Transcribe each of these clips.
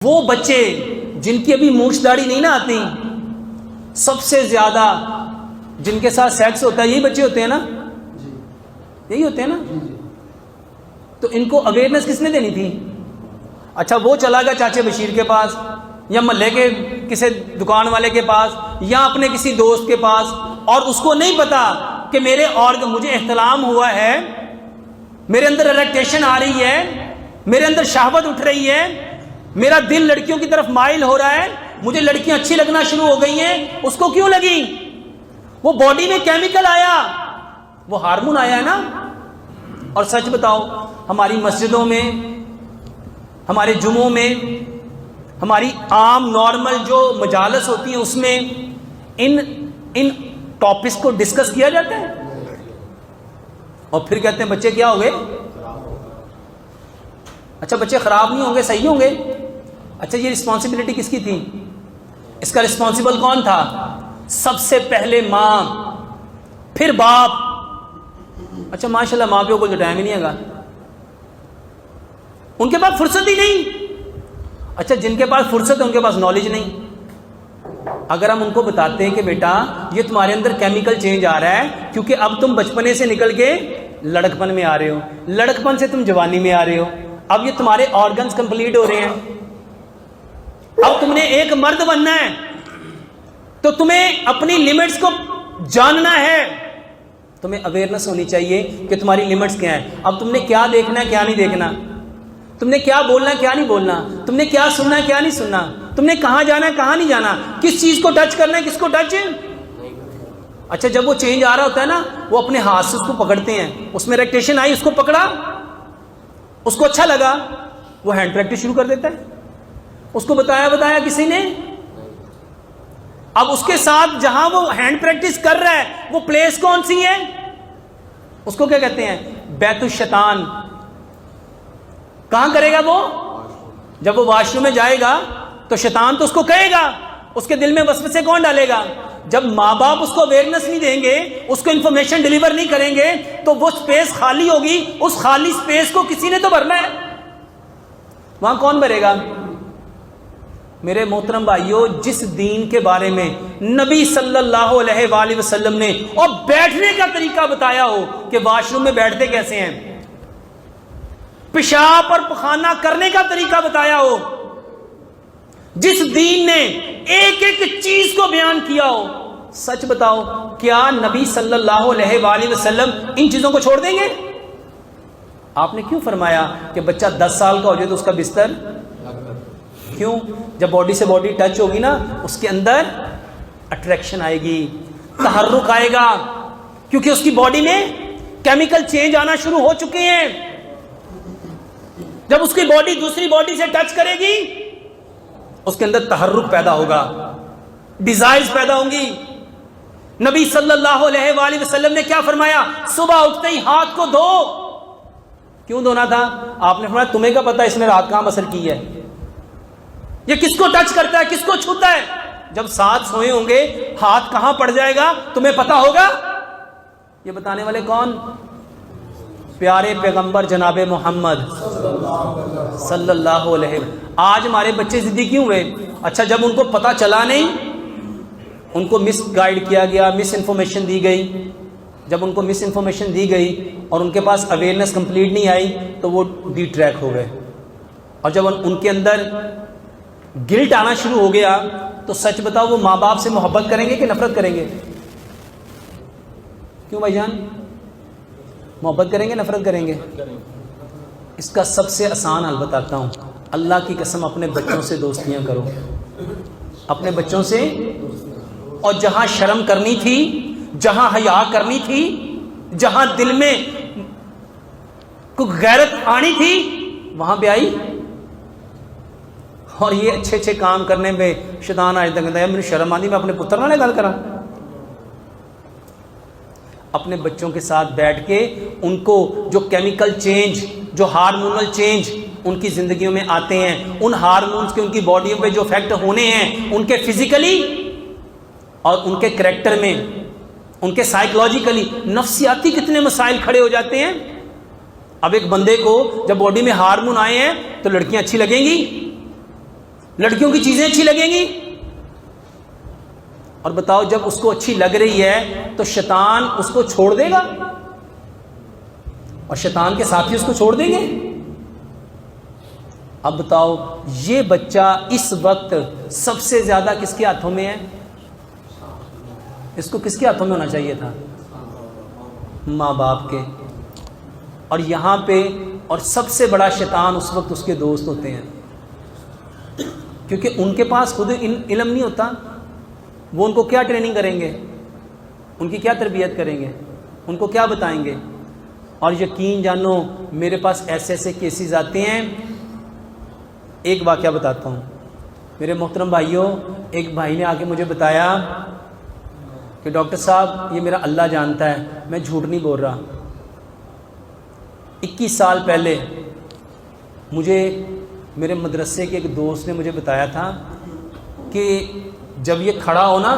وہ بچے جن کی ابھی مونچھ داڑھی نہیں نہ آتی، سب سے زیادہ جن کے ساتھ سیکس ہوتا ہے یہی بچے ہوتے ہیں نا، یہی ہوتے ہیں نا. تو ان کو اویئرنیس کس نے دینی تھی؟ اچھا وہ چلا گیا چاچے بشیر کے پاس یا محلے کے کسی دکان والے کے پاس یا اپنے کسی دوست کے پاس، اور اس کو نہیں پتا کہ میرے مجھے احتلام ہوا ہے، میرے اندر اریکٹیشن آ رہی ہے، میرے اندر شہوت اٹھ رہی ہے، میرا دل لڑکیوں کی طرف مائل ہو رہا ہے، مجھے لڑکیاں اچھی لگنا شروع ہو گئی ہیں. اس کو کیوں لگی؟ وہ باڈی میں کیمیکل آیا، وہ ہارمون آیا ہے نا. اور سچ بتاؤ، ہماری مسجدوں میں، ہمارے جمعوں میں، ہماری عام نارمل جو مجالس ہوتی ہیں اس میں ان ٹاپکس کو ڈسکس کیا جاتا ہے، اور پھر کہتے ہیں بچے کیا ہو گئے؟ اچھا بچے خراب نہیں ہوں گے، صحیح ہوں گے. اچھا یہ رسپانسبلٹی کس کی تھی؟ اس کا رسپانسبل کون تھا؟ سب سے پہلے ماں، پھر باپ. اچھا ماشاءاللہ ماں پیوں کو تو ٹائم ہی نہیں ہے، ان کے پاس فرصت ہی نہیں. اچھا جن کے پاس فرصت ہے ان کے پاس نالج نہیں. اگر ہم ان کو بتاتے ہیں کہ بیٹا یہ تمہارے اندر کیمیکل چینج آ رہا ہے کیونکہ اب تم بچپنے سے نکل کے لڑکپن میں آ رہے ہو، لڑکپن سے تم جوانی میں آ رہے ہو، اب یہ تمہارے آرگنز کمپلیٹ ہو رہے ہیں، اب تم نے ایک مرد بننا ہے تو تمہیں اپنی لیمٹس کو جاننا ہے، تمہیں اویئرنیس ہونی چاہیے کہ تمہاری لیمٹس کیا ہیں. اب تم نے کیا دیکھنا ہے کیا نہیں دیکھنا، تم نے کیا بولنا ہے کیا نہیں بولنا، تم نے کیا سننا ہے کیا نہیں سننا، تم نے کہاں جانا ہے کہاں نہیں جانا، کس چیز کو ٹچ کرنا ہے کس کو ٹچ. اچھا جب وہ چینج آ رہا ہوتا ہے نا، وہ اپنے ہاتھ سے اس کو پکڑتے ہیں، اس میں ریکٹیشن آئی، اس کو پکڑا، اس کو اچھا لگا، وہ ہینڈ پریکٹس شروع کر دیتا ہے. اس کو بتایا کسی نے. اب اس کے ساتھ جہاں وہ ہینڈ پریکٹس کر رہا ہے وہ پلیس کون سی ہے؟ اس کو کیا کہتے ہیں؟ بیت الشیطان. کہاں کرے گا وہ؟ جب وہ واش روم میں جائے گا تو شیطان تو اس کو کہے گا، اس کے دل میں وسوسے کون ڈالے گا؟ جب ماں باپ اس کو اویئرنیس نہیں دیں گے، اس کو انفارمیشن ڈیلیور نہیں کریں گے تو وہ سپیس خالی ہوگی، اس خالی سپیس کو کسی نے تو بھرنا ہے، وہاں کون بھرے گا؟ میرے محترم بھائیوں، جس دین کے بارے میں نبی صلی اللہ علیہ وآلہ وسلم نے اور بیٹھنے کا طریقہ بتایا ہو کہ واش روم میں بیٹھتے کیسے ہیں، پیشاب اور پخانہ کرنے کا طریقہ بتایا ہو، جس دین نے ایک ایک چیز کو بیان کیا ہو، سچ بتاؤ کیا نبی صلی اللہ علیہ وآلہ وسلم ان چیزوں کو چھوڑ دیں گے؟ آپ نے کیوں فرمایا کہ بچہ 10 سال کا ہو جائے تو اس کا بستر؟ کیوں؟ جب باڈی سے باڈی ٹچ ہوگی نا، اس کے اندر اٹریکشن آئے گی، تحرک آئے گا، کیونکہ اس کی باڈی میں کیمیکل چینج آنا شروع ہو چکے ہیں. جب اس کی باڈی دوسری باڈی سے ٹچ کرے گی اس کے اندر تحرک پیدا ہوگا، ڈیزائرز پیدا ہوں گی. نبی صلی اللہ علیہ وآلہ وسلم نے کیا فرمایا؟ صبح اٹھتے ہی ہاتھ کو دھو. کیوں دھونا تھا؟ آپ نے فرمایا تمہیں کیا پتا اس نے رات کہاں اثر کی ہے، یہ کس کو ٹچ کرتا ہے کس کو چھوتا ہے. جب ساتھ سوئے ہوں گے ہاتھ کہاں پڑ جائے گا تمہیں پتا ہوگا. یہ بتانے والے کون؟ پیارے پیغمبر جناب محمد صلی اللہ علیہ وسلم. آج ہمارے بچے ضدی کیوں ہوئے؟ اچھا جب ان کو پتا چلا نہیں، ان کو مس گائیڈ کیا گیا، مس انفارمیشن دی گئی. جب ان کو مس انفارمیشن دی گئی اور ان کے پاس اویئرنیس کمپلیٹ نہیں آئی تو وہ ڈی ٹریک ہو گئے. اور جب ان کے اندر گلٹ آنا شروع ہو گیا تو سچ بتاؤ وہ ماں باپ سے محبت کریں گے کہ نفرت کریں گے؟ کیوں بھائی جان؟ محبت کریں گے نفرت کریں گے؟ اس کا سب سے آسان حل بتاتا ہوں. اللہ کی قسم اپنے بچوں سے دوستیاں کرو، اپنے بچوں سے. اور جہاں شرم کرنی تھی، جہاں حیا کرنی تھی، جہاں دل میں کوئی غیرت آنی تھی وہاں پہ آئی. اور یہ اچھے اچھے کام کرنے میں شیطان آج تک کہتا ہے مجھے شرم آتی، میں اپنے پتر نہ گل کرا. اپنے بچوں کے ساتھ بیٹھ کے ان کو جو کیمیکل چینج، جو ہارمونل چینج ان کی زندگیوں میں آتے ہیں، ان ہارمونز کے ان کی باڈیوں پہ جو افیکٹ ہونے ہیں، ان کے فزیکلی اور ان کے کریکٹر میں، ان کے سائیکولوجیکلی، نفسیاتی کتنے مسائل کھڑے ہو جاتے ہیں. اب ایک بندے کو جب باڈی میں ہارمون آئے ہیں تو لڑکیاں اچھی لگیں گی، لڑکیوں کی چیزیں اچھی لگیں گی؟ اور بتاؤ جب اس کو اچھی لگ رہی ہے تو شیطان اس کو چھوڑ دے گا اور شیطان کے ساتھی اس کو چھوڑ دیں گے؟ اب بتاؤ یہ بچہ اس وقت سب سے زیادہ کس کے ہاتھوں میں ہے؟ اس کو کس کے ہاتھوں میں ہونا چاہیے تھا؟ ماں باپ کے. اور یہاں پہ اور سب سے بڑا شیطان اس وقت اس کے دوست ہوتے ہیں، کیونکہ ان کے پاس خود علم نہیں ہوتا. وہ ان کو کیا ٹریننگ کریں گے؟ ان کی کیا تربیت کریں گے؟ ان کو کیا بتائیں گے؟ اور یقین جانو میرے پاس ایسے ایسے کیسز آتے ہیں. ایک واقعہ بتاتا ہوں میرے محترم بھائیوں. ایک بھائی نے آ کے مجھے بتایا کہ ڈاکٹر صاحب یہ میرا اللہ جانتا ہے میں جھوٹ نہیں بول رہا. 21 سال پہلے مجھے میرے مدرسے کے ایک دوست نے مجھے بتایا تھا کہ جب یہ کھڑا ہو نا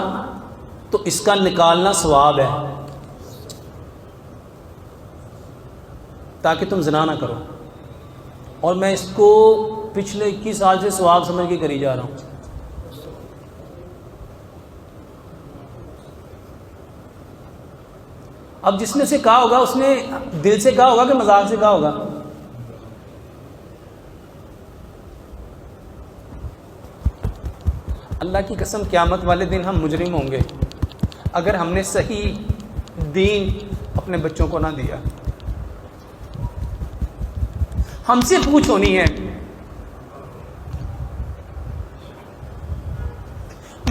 تو اس کا نکالنا ثواب ہے تاکہ تم زنا نہ کرو. اور میں اس کو پچھلے 21 سال سے ثواب سمجھ کے کری جا رہا ہوں. اب جس نے سے کہا ہوگا اس نے دل سے کہا ہوگا کہ مذاق سے کہا ہوگا؟ اللہ کی قسم قیامت والے دن ہم مجرم ہوں گے اگر ہم نے صحیح دین اپنے بچوں کو نہ دیا. ہم سے پوچھ ہونی ہے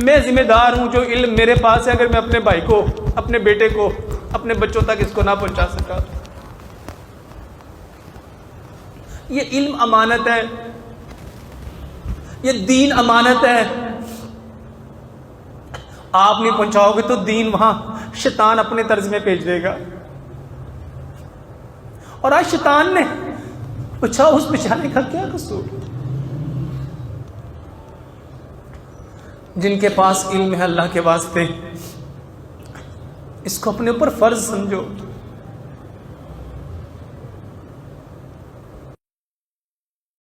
میں ذمہ دار ہوں جو علم میرے پاس ہے اگر میں اپنے بھائی کو اپنے بیٹے کو اپنے بچوں تک اس کو نہ پہنچا سکا. یہ علم امانت ہے، یہ دین امانت ہے. آپ نہیں پہنچاؤ گے تو دین وہاں شیطان اپنے طرز میں بھیج دے گا. اور آج شیطان نے پوچھا اس بیچارے کا کیا قصور؟ جن کے پاس علم ہے اللہ کے واسطے اس کو اپنے اوپر فرض سمجھو.